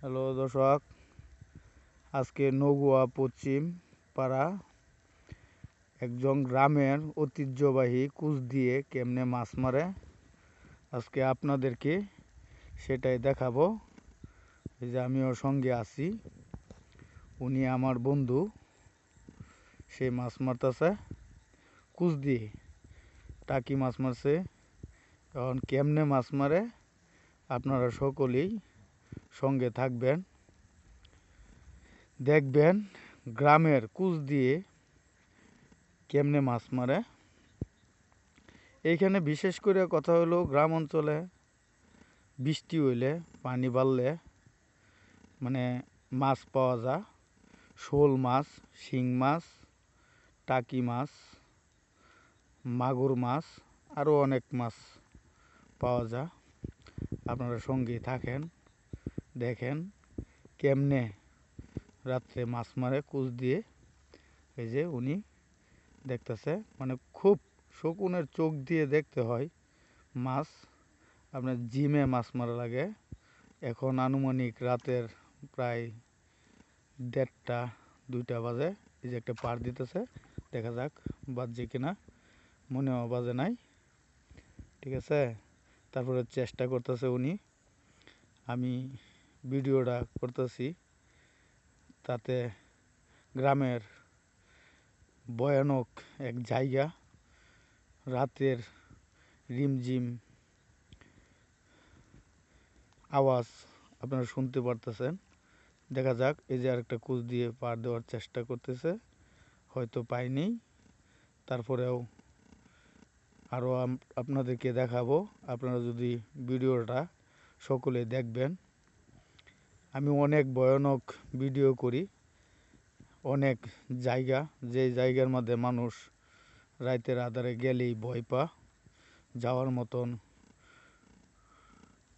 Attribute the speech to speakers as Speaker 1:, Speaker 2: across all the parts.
Speaker 1: Hello দর্শক, আজকে নগুয়া পশ্চিম পাড়া একজন গ্রামের ঐতিহ্যবাহী কুচ দিয়ে কেমনে মাছ মারে আজকে আপনাদেরকে সেটাই দেখাবো। এই যে আমি ওর সঙ্গে আছি, উনি আমার বন্ধু। সে মাছ মারতেছে কুচ দিয়ে, টাকি মাছ মারছে। এখন কেমনে মাছ মারে আপনারা সকলেই সঙ্গে থাকবেন, দেখবেন গ্রামের কুচ দিয়ে কেমনে মাছ মারে। এইখানে বিশেষ করে কথা হলো, গ্রাম অঞ্চলে বৃষ্টি হইলে পানি বাড়লে মানে মাছ পাওয়া যায়। শোল মাছ, শিং মাছ, টাকি মাছ, মাগুর মাছ, আরও অনেক মাছ পাওয়া যায়। আপনারা সঙ্গেই থাকেন, দেখেন কেমনে রাত্রে মাছ মারে কুচ দিয়ে। এই যে উনি দেখতেছে, মানে খুব শকুনের চোখ দিয়ে দেখতে হয় মাছ। আপনার জিমে মাছ মারা লাগে। এখন আনুমানিক রাতের প্রায় 1:30-2টা বাজে। এই যে একটা পার দিতেছে, দেখা যাক বাজছে কিনা, মনেও বাজে নাই। ঠিক আছে, তারপরে চেষ্টা করতেছে উনি, আমি ভিডিওটা করতেছি। তাতে গ্রামের ভয়ানক এক জায়গা, রাতের রিমঝিম আওয়াজ আপনারা শুনতে পারতেছেন। দেখা যাক, এই যে আরেকটা কুচ দিয়ে পার দেওয়ার চেষ্টা করতেছে, হয়তো পাইনি। তারপরেও আরও আপনাদেরকে দেখাবো। আপনারা যদি ভিডিওটা সকলে দেখবেন। আমি অনেক ভয়ানক ভিডিও করি, অনেক জায়গা, যে জায়গার মধ্যে মানুষ রাতের আধারে গেলেই ভয় পা, যাওয়ার মতন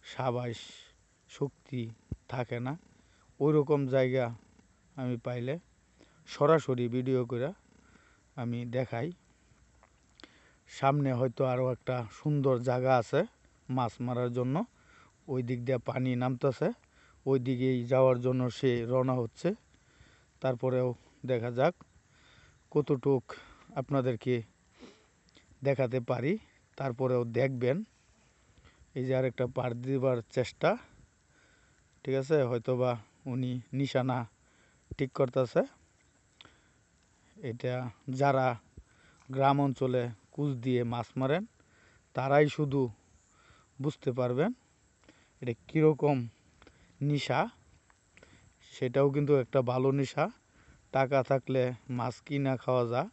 Speaker 1: সাবাস শক্তি থাকে না, ওই রকম জায়গা আমি পাইলে সরাসরি ভিডিও করে আমি দেখাই। সামনে হয়তো আরও একটা সুন্দর জায়গা আছে মাছ মারার জন্য, ওই দিক দিয়ে পানি নামতেছে, ওই দিকেই যাওয়ার জন্য সে রওনা হচ্ছে। তারপরেও দেখা যাক কতটুক আপনাদেরকে দেখাতে পারি। তারপরেও দেখবেন। এই যে আরেকটা পার দিবার চেষ্টা, ঠিক আছে, হয়তোবা উনি নিশানা ঠিক করতেছে। এটা যারা গ্রাম অঞ্চলে কুচ দিয়ে মাছ মারেন তারাই শুধু বুঝতে পারবেন এটা কীরকম নিশা। সেটাও কিন্তু একটা ভালো নিশা। টাকা থাকলে মাছ কিনা খাওয়া যায়,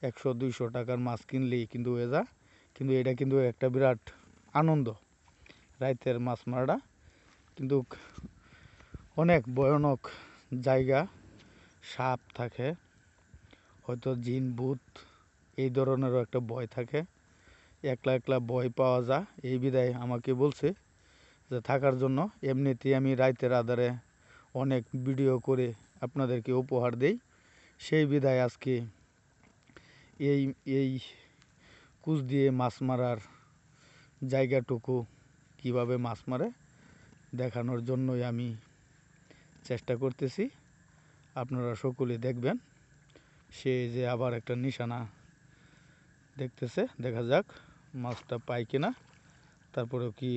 Speaker 1: 100-200 টাকার মাছ কিনলেই কিন্তু হয়ে যায়। কিন্তু এটা কিন্তু একটা বিরাট আনন্দ, রাতের মাছ মারাটা। কিন্তু অনেক ভয়ানক জায়গা, সাপ থাকে, হয়তো জিন ভূত এই ধরনেরও একটা ভয় থাকে। একলা একলা ভয় পাওয়া যায়, এই বিধায় আমাকে বলছে যে থাকার জন্য। এমনিতেই আমি রাতের আধারে অনেক ভিডিও করে আপনাদেরকে উপহার দেই, সেই বিধায় আজকে এই এই কুচ দিয়ে মাছ মারার জায়গাটুকু কিভাবে মাছ মারে দেখানোর জন্যই আমি চেষ্টা করতেছি। আপনারা সকলে দেখবেন। সে যে আবার একটা নিশানা দেখতেছে, দেখা যাক মাছটা পাই কিনা। তারপরেও কি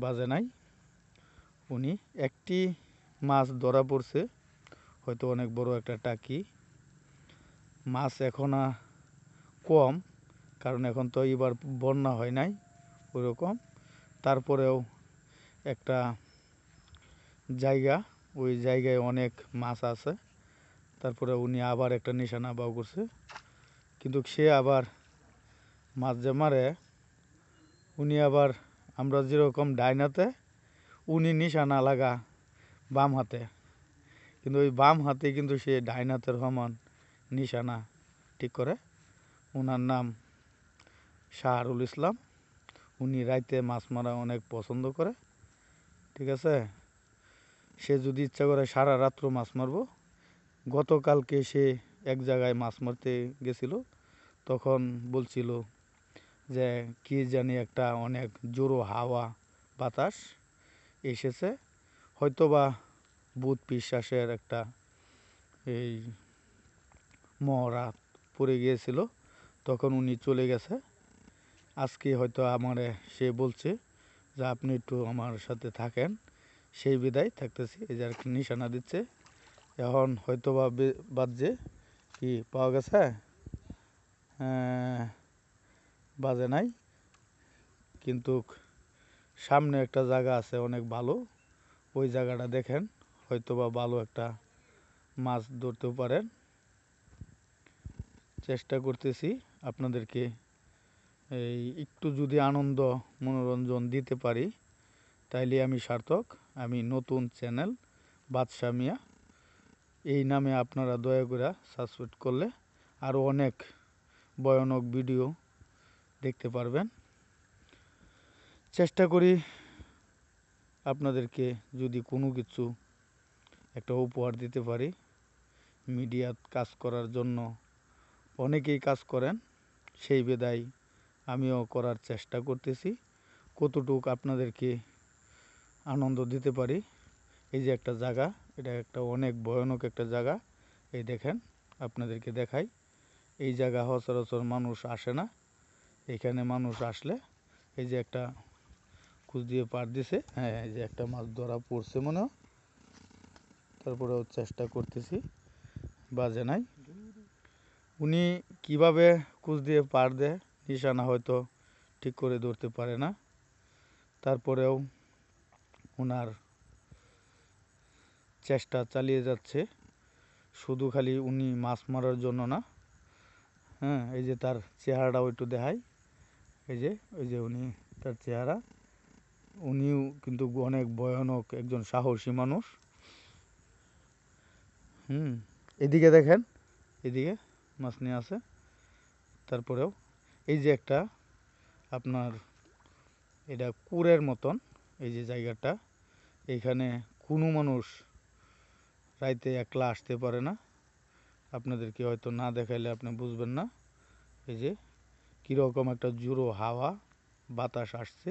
Speaker 1: বাজে নাই, উনি একটি মাছ ধরা পড়ছে, হয়তো অনেক বড় একটা টাকি মাছ। এখন কম, কারণ এখন তো এবার বন্যা হয় নাই ওইরকম। তারপরেও একটা জায়গা, ওই জায়গায় অনেক মাছ আছে। তারপরে উনি আবার একটা নিশানা বাউ করছে, কিন্তু সে আবার মাছ যে মারে, উনি আবার আমরা যেরকম ডাইনাতে, উনি নিশানা লাগা বাম হাতে, কিন্তু ওই বাম হাতে কিন্তু সে ডাইন হাতের সমান নিশানা ঠিক করে। ওনার নাম শাহরুল ইসলাম। উনি রাইতে মাছ মারা অনেক পছন্দ করে। ঠিক আছে, সে যদি ইচ্ছা করে সারা রাত্র মাছ মারবো। গতকালকে সে এক জায়গায় মাছ মারতে গেছিল, তখন বলছিল যে কি জানি একটা অনেক জোরো হাওয়া বাতাস এসেছে, হয়তোবা ভূত পিশাচের একটা এই মহড়া পড়ে গিয়েছিল, তখন উনি চলে গেছে। আজকে হয়তো আমারে সে বলছে যে আপনি একটু আমার সাথে থাকেন, সেই বিদায় থাকতেছি। এই যে আর কি নিশানা দিচ্ছে। এখন হয়তো বা বাজে কি পাওয়া গেছে, বাজে নাই, কিন্তু সামনে একটা জায়গা আছে অনেক ভালো, ওই জায়গাটা দেখেন, হয়তো বা ভালো একটা মাছ ধরতেও পারেন। চেষ্টা করতেছি আপনাদেরকে এই একটু যদি আনন্দ মনোরঞ্জন দিতে পারি তাইলে আমি সার্থক। আমি নতুন চ্যানেল বাদশা মিয়া, এই নামে আপনারা দয়া করে সাবস্ক্রাইব করলে আরও অনেক ভয়ানক ভিডিও দেখতে পারবেন। চেষ্টা করি আপনাদেরকে যদি কোনো কিছু একটা উপহার দিতে পারি। মিডিয়াত কাজ করার জন্য অনেকেই কাজ করেন, সেই বিধায় আমিও করার চেষ্টা করতেছি কতটুকু আপনাদেরকে আনন্দ দিতে পারি। এই যে একটা জায়গা, এটা একটা অনেক ভয়ানক একটা জায়গা, এই দেখেন আপনাদেরকে দেখাই। এই জায়গা সচরাচর মানুষ আসে না, এখানে মানুষ আসলে এই যে একটা কুচ দিয়ে পার দিছে, হ্যাঁ এই যে একটা মাছ ধরা পড়ছে মনে হয়, তারপরেও চেষ্টা করতেছি, বাজে নাই। উনি কিভাবে কুচ দিয়ে পার দেয় নিশানা হয়তো ঠিক করে ধরতে পারে না, তারপরেও ওনার চেষ্টা চালিয়ে যাচ্ছে। শুধু খালি উনি মাছ মারার জন্য না, হ্যাঁ এই যে তার চেহারাটাও একটু দেখাই। এই যে উনি তার চেহারা, উনিও কিন্তু অনেক ভয়ানক একজন সাহসী মানুষ। এদিকে দেখেন, এদিকে মাছ নিয়ে আছে। তারপরেও এই যে একটা আপনার এটা কুড়ের মতন, এই যে জায়গাটা, এইখানে কোনো মানুষ রাইতে একলা আসতে পারে না। আপনাদেরকে হয়তো না দেখাইলে আপনি বুঝবেন না। এই যে কীরকম একটা জোরো হাওয়া বাতাস আসছে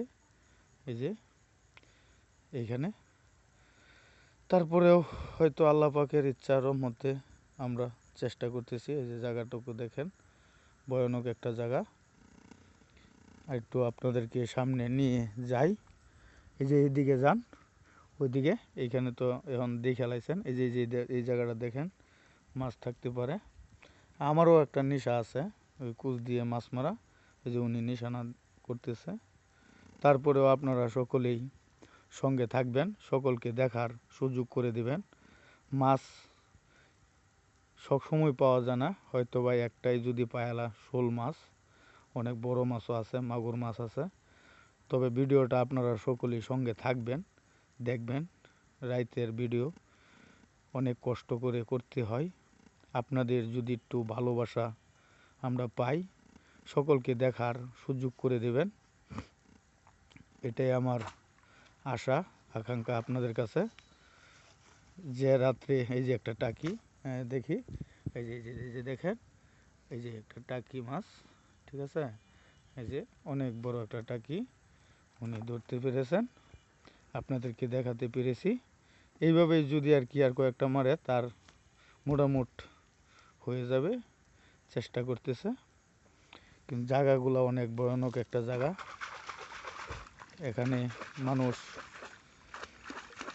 Speaker 1: এই যে এইখানে। তারপরেও হয়তো আল্লাহ পাকের ইচ্ছার মধ্যে আমরা চেষ্টা করতেছি। এই যে জায়গাটুকু দেখেন, ভয়ানক একটা জায়গা। একটু আপনাদেরকে সামনে নিয়ে যাই। এই যে এইদিকে যান, ওইদিকে, এইখানে তো এখন দেখে লাইছেন। এই যে এই জায়গাটা দেখেন, মাছ থাকতে পারে। আমারও একটা নেশা আছে ওই কুচ দিয়ে মাছ মারা, এই যে উনি নিশানা করতেছে। তারপরেও আপনারা সকলেই সঙ্গে থাকবেন, সকলকে দেখার সুযোগ করে দিবেন। মাছ সবসময় পাওয়া যায় না, হয়তো বা একটাই যদি পায়ালা শোল মাছ, অনেক বড় মাছও আছে, মাগুর মাছ আছে। তবে ভিডিওটা আপনারা সকলেই সঙ্গে থাকবেন, দেখবেন। রাইতের ভিডিও অনেক কষ্ট করে করতে হয়। আপনাদের যদি একটু ভালোবাসা আমরা পাই, সকলকে দেখার সুযোগ করে দেবেন, এটাই আমার আশা আকাঙ্ক্ষা আপনাদের কাছে। যে রাত্রে এই যে একটা টাকি, দেখি এই যে দেখেন, এই যে একটা টাকি মাছ, ঠিক আছে, এই যে অনেক বড় একটা টাকি উনি ধরতে পেরেছেন, আপনাদেরকে দেখাতে পেরেছি। এইভাবেই যদি আর কি আর কয়েকটা মারে তার মোটামুট হয়ে যাবে, চেষ্টা করতেছে। কিন্তু জায়গাগুলো অনেক ভয়ানক একটা জায়গা, এখানে মানুষ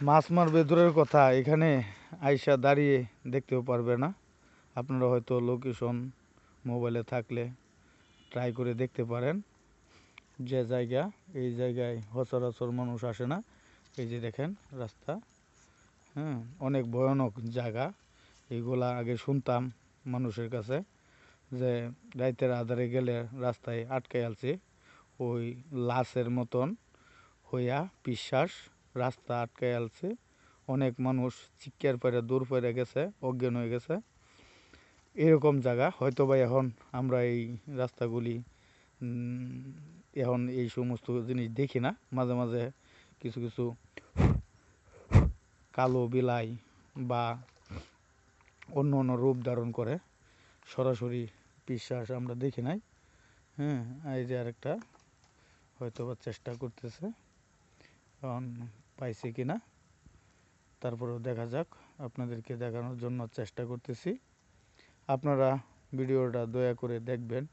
Speaker 1: মাছ মারবে দূরের কথা, এখানে আইসা দাঁড়িয়ে দেখতেও পারবে না। আপনারা হয়তো লোকেশন মোবাইলে থাকলে ট্রাই করে দেখতে পারেন যে জায়গা, এই জায়গায় সচরাচর মানুষ আসে না। এই যে দেখেন রাস্তা, অনেক ভয়ানক জায়গা। এইগুলা আগে শুনতাম মানুষের কাছে যে রাইতের আধারে গেলে রাস্তায় আটকে আছে, ওই লাশের মতন হইয়া পিশ্বাস রাস্তা আটকে আছে, অনেক মানুষ চিৎকার করে দূর পড়ে গেছে, অজ্ঞান হয়ে গেছে। এরকম জায়গা হয়তো বা এখন আমরা এই রাস্তাগুলি এখন এই সমস্ত জিনিস দেখি না। মাঝে মাঝে কিছু কিছু কালো বিলাই বা অন্য অন্য রূপ ধারণ করে, সরাসরি পিশাচ আমরা দেখি নাই। এই যে আরেকটা হয়তো বা চেষ্টা করতেছে, এখন পাইছে কিনা তারপরেও দেখা যাক, আপনাদেরকে দেখানোর জন্য চেষ্টা করতেছি। আপনারা ভিডিওটা দয়া করে দেখবেন।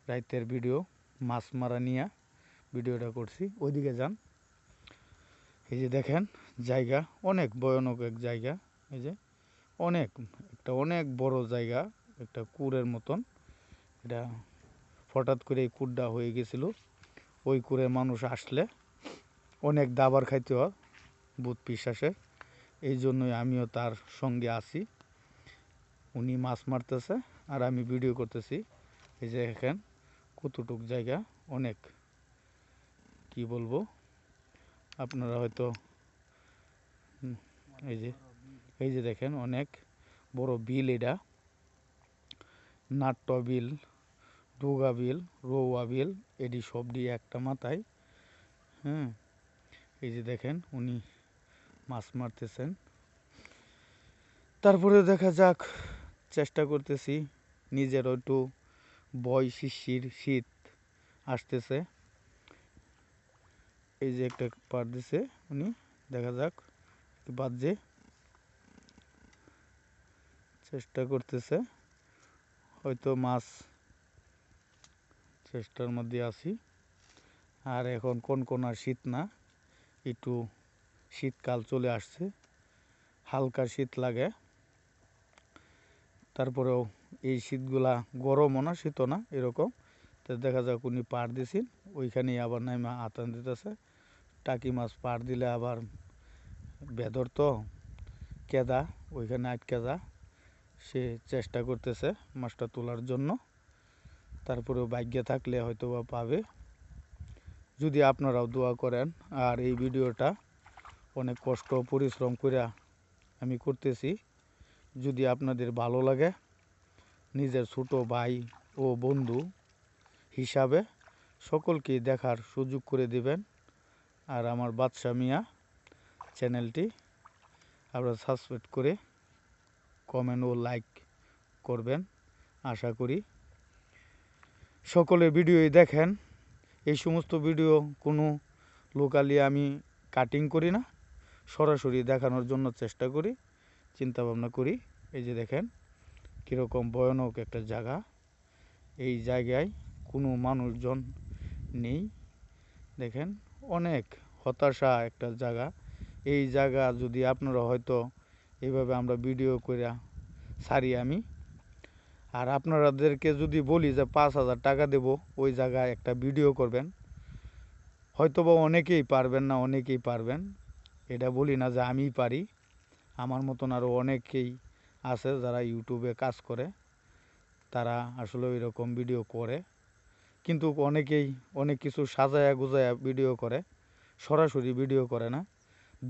Speaker 1: রাইতের ভিডিও, মাছ মারা নিয়ে ভিডিওটা করছি। ওইদিকে যান, এই যে দেখেন জায়গা অনেক ভয়ানক এক জায়গা। এই যে অনেক বড় জায়গা, একটা কুড়ের মতন। এটা হঠাৎ করে এই কুড়টা হয়ে গেছিল। ওই কুড়ে মানুষ আসলে অনেক দাবার খাইতে হয় ভূত পিশাচের। এই জন্যই আমিও তার সঙ্গে আছি। উনি মাছ মারতেছে আর আমি ভিডিও করতেছি। এই যে দেখেন কতটুক জায়গা, অনেক কি বলবো, আপনারা হয়তো এই যে দেখেন অনেক বড় বিল। এটা নাট্য বিল, ডুগা বিল, রৌয়া বিল, এডি সব দিয়ে একটা মাথায়। হ্যাঁ, এই যে দেখেন উনি মাছ মারতেছেন। তারপরে দেখা যাক, চেষ্টা করতেছি। নিজের একটু ভয়, শিশির, শীত আসতেছে। এই যে একটা পার দিছে উনি, দেখা যাক বাজে চেষ্টা করতেছে। হয়তো মাছ চেষ্টার মধ্যে আছি। আর এখন কোন শীত না, একটু শীতকাল চলে আসছে, হালকা শীত লাগে। তারপরেও এই শীতগুলা গরমও না শীতও না, এরকম। তো দেখা যাক উনি পার দিছেন, ওইখানেই আবার নাইমা আতান দিতেছে। টাকি মাছ পার দিলে আবার বেদর তো কেদা, ওইখানে আটকে যা। সে চেষ্টা করতেছে মাছটা তোলার জন্য। তারপরেও ভাগ্যে থাকলে হয়তো বা পাবে, যদি আপনারাও দোয়া করেন। আর এই ভিডিওটা অনেক কষ্ট পরিশ্রম করে আমি করতেছি। যদি আপনাদের ভালো লাগে, নিজের ছোট ভাই ও বন্ধু হিসাবে সকলকে দেখার সুযোগ করে দিবেন। আর আমার বাদশা মিয়া চ্যানেলটি আপনারা সাবস্ক্রাইব করে কমেন্ট ও লাইক করবেন, আশা করি। সকলে ভিডিওই দেখেন। এই সমস্ত ভিডিও কোনো লোকালি আমি কাটিং করি না, সরাসরি দেখানোর জন্য চেষ্টা করি, চিন্তা ভাবনা করি। এই যে দেখেন কীরকম ভয়ানক একটা জায়গা। এই জায়গায় কোনো মানুষজন নেই। দেখেন অনেক হতাশা একটা জায়গা। এই জায়গা যদি আপনারা হয়তো এইভাবে আমরা ভিডিও করে ছাড়ি আমি, আর আপনাদেরকে যদি বলি যে 5,000 টাকা দেব ওই জায়গায় একটা ভিডিও করবেন, হয়তোবা অনেকেই পারবেন না, অনেকেই পারবেন। এটা বলি না যে আমিই পারি, আমার মতন আরও অনেকেই আছে যারা ইউটিউবে কাজ করে, তারা আসলে এরকম ভিডিও করে। কিন্তু অনেকেই অনেক কিছু সাজায়া গুজায়া ভিডিও করে, সরাসরি ভিডিও করে না।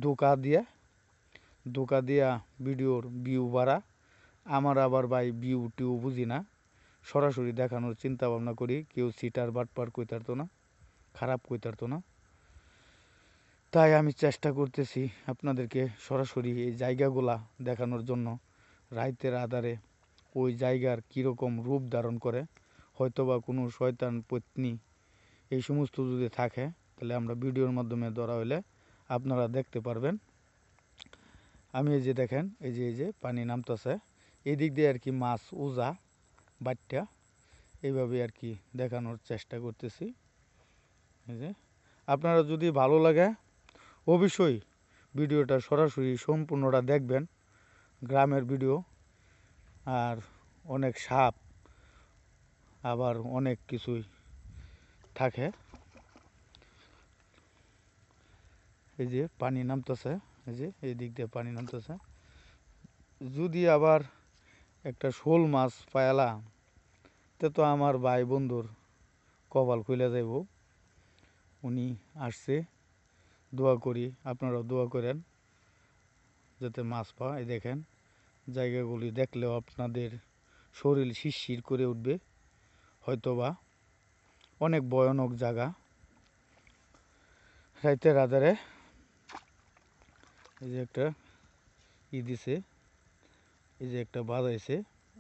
Speaker 1: ধোঁকা দিয়া ভিডিওর ভিউ বাড়া। আমার আবার ভাই ভিউ টিউ বুঝি না, সরাসরি দেখানোর চিন্তা ভাবনা করি। কেউ সিটার বাটপার কইতে পারতো না, খারাপ কইতে পারতো না। তাই আমি চেষ্টা করতেছি আপনাদেরকে সরাসরি এই জায়গাগুলা দেখানোর জন্য। রাইতের আধারে ওই জায়গার কীরকম রূপ ধারণ করে, হয়তোবা কোনো শয়তান পত্নী এই সমস্ত যদি থাকে, তাহলে আমরা ভিডিওর মাধ্যমে ধরা হইলে আপনারা দেখতে পারবেন। আমি এই যে দেখেন, এই যে পানি নামতেছে, এই দিক দিয়ে আর কি মাছ উজা বাট্টা, এইভাবে আর কি দেখানোর চেষ্টা করতেছি। এই যে আপনারা যদি ভালো লাগে অবশ্যই ভিডিওটা সরাসরি সম্পূর্ণটা দেখবেন। গ্রামের ভিডিও, আর অনেক সাপ আবার অনেক কিছুই থাকে। এই যে পানি নামতেছে, এই যে এই দিক দিয়ে পানি নামতেছে। যদি আবার একটা শোল মাছ পায়ালা, তে তো আমার ভাই বন্ধুর কপাল খুলে যাইব। উনি আসছে, দোয়া করি আপনারাও দোয়া করেন যাতে মাছ পায়। এই দেখেন জায়গাগুলি দেখলেও আপনাদের শরীর শিরশির করে উঠবে। হয়তোবা অনেক ভয়ানক জায়গা। রাইতের আধারে এই যে একটা দিছে, এই যে একটা বাজাইছে,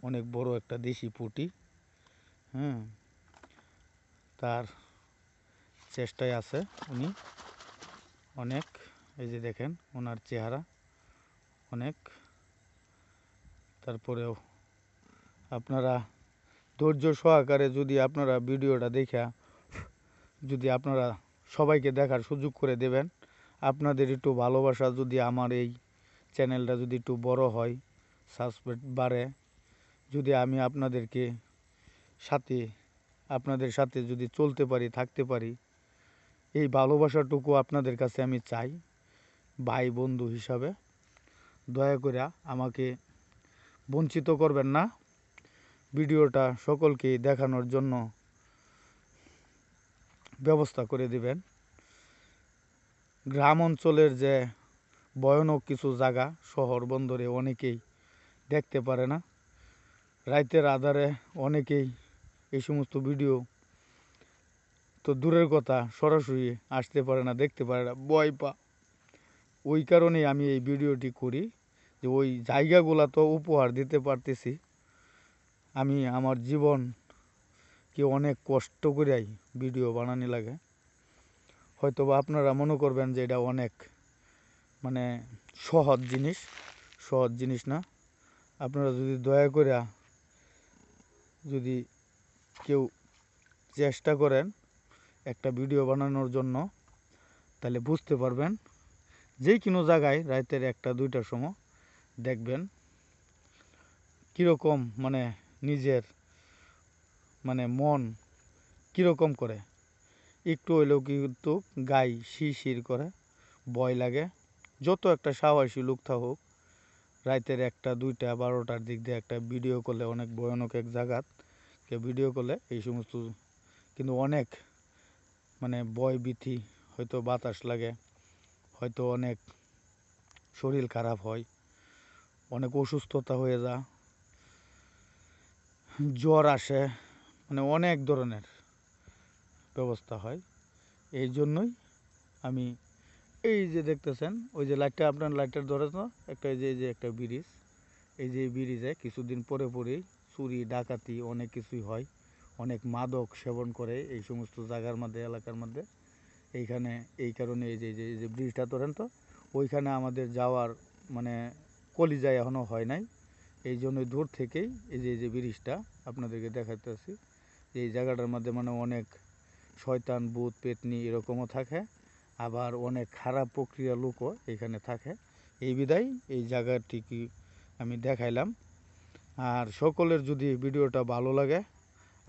Speaker 1: অনেক বড় একটা দেশি পুঁটি। হ্যাঁ, তার চেষ্টায় আছে উনি। অনেক, এই যে দেখেন ওনার চেহারা অনেক। তারপরেও আপনারা ধৈর্য সহকারে যদি আপনারা ভিডিওটা দেখা যদি আপনারা সবাইকে দেখার সুযোগ করে দেবেন, আপনাদের একটু ভালোবাসা যদি আমার এই চ্যানেলটা যদি একটু বড় হয়, সাবস্ক্রাইব বাড়ে, যদি আমি আপনাদের সাথে যদি চলতে পারি, থাকতে পারি, এই ভালোবাসাটুকু আপনাদের কাছে আমি চাই ভাই বন্ধু হিসাবে। দয়া করে আমাকে বঞ্চিত করবেন না, ভিডিওটা সকলকে দেখানোর জন্য ব্যবস্থা করে দিবেন। গ্রাম অঞ্চলের যে ভয়ানক কিছু জায়গা শহর বন্দরে অনেকেই দেখতে পারে না, রাতের আধারে অনেকেই এই সমস্ত ভিডিও তো দূরের কথা সরাসরি আসতে পারে না, দেখতে পারে না, ভয় পা। ওই কারণেই আমি এই ভিডিওটি করি, যে ওই জায়গাগুলো তো উপহার দিতে পারতেছি। আমি আমার জীবনকে অনেক কষ্ট করেই ভিডিও বানানি লাগে। হয়তো বা আপনারা মনে করবেন যে এটা অনেক মানে সহজ জিনিস না। আপনারা যদি দয়া করে যদি কেউ চেষ্টা করেন একটা ভিডিও বানানোর জন্য, তাহলে বুঝতে পারবেন যে কোনো জায়গায় রাতের 1টা-2টার সময় দেখবেন কীরকম মানে নিজের মানে মন কীরকম করে, একটু হইলেও কিন্তু গায়ে শিরশির করে, ভয় লাগে। যত একটা সাহসী লোক থাকুক, রাতের 1টা, 2টা, 12টার দিক দিয়ে একটা ভিডিও করলে, অনেক ভয়ানক এক জায়গাকে ভিডিও করলে এই সমস্ত কিন্তু অনেক মানে ভয় ভীতি, হয়তো বাতাস লাগে, হয়তো অনেক শরীর খারাপ হয়, অনেক অসুস্থতা হয়ে যায়, জ্বর আসে, মানে অনেক ধরনের ব্যবস্থা হয়। এই জন্যই আমি এই যে দেখতেছেন ওই যে লাইটটা, আপনার লাইটটা ধরে তো একটা, এই যে একটা ব্রিজ, এই যে ব্রিজে কিছুদিন পরে পরেই চুরি ডাকাতি অনেক কিছুই হয়, অনেক মাদক সেবন করে এই সমস্ত জায়গার মধ্যে, এলাকার মধ্যে। এইখানে এই কারণে এই যে ব্রিজটা ধরেন তো, ওইখানে আমাদের যাওয়ার মানে কলিজায় এখনও হয় নাই। এই জন্যই দূর থেকেই এই যে ব্রিজটা আপনাদেরকে দেখাতেছি, এই জায়গাটার মধ্যে মানে অনেক শয়তান ভূত পেতনি এরকমও থাকে, আবার অনেক খারাপ প্রক্রিয়া লোকও এখানে থাকে। এই বিধায় এই জায়গাটিকে আমি দেখাইলাম। আর সকলের যদি ভিডিওটা ভালো লাগে,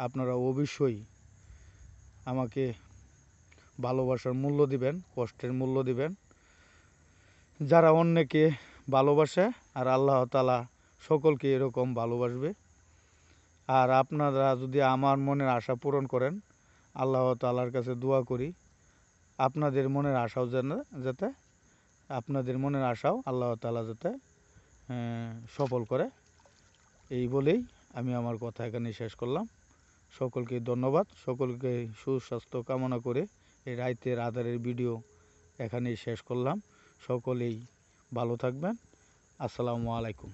Speaker 1: আপনারা অবশ্যই আমাকে ভালোবাসার মূল্য দিবেন, কষ্টের মূল্য দিবেন। যারা অন্যকে ভালোবাসে, আর আল্লাহ তাআলা সকলকে এরকম ভালোবাসবে। আর আপনারা যদি আমার মনের আশা পূরণ করেন, আল্লাহ তাআলার কাছে দোয়া করি আপনাদের মনের আশাও যাতে আপনাদের মনের আশাও আল্লাহ তাআলা যাতে সফল করে। এই বলেই আমি আমার কথা এখানে শেষ করলাম। সকলকে ধন্যবাদ, সকলকে সুস্বাস্থ্য কামনা করে এই রাতের আধারের ভিডিও এখানেই শেষ করলাম। সকলেই ভালো থাকবেন। আসসালামু আলাইকুম।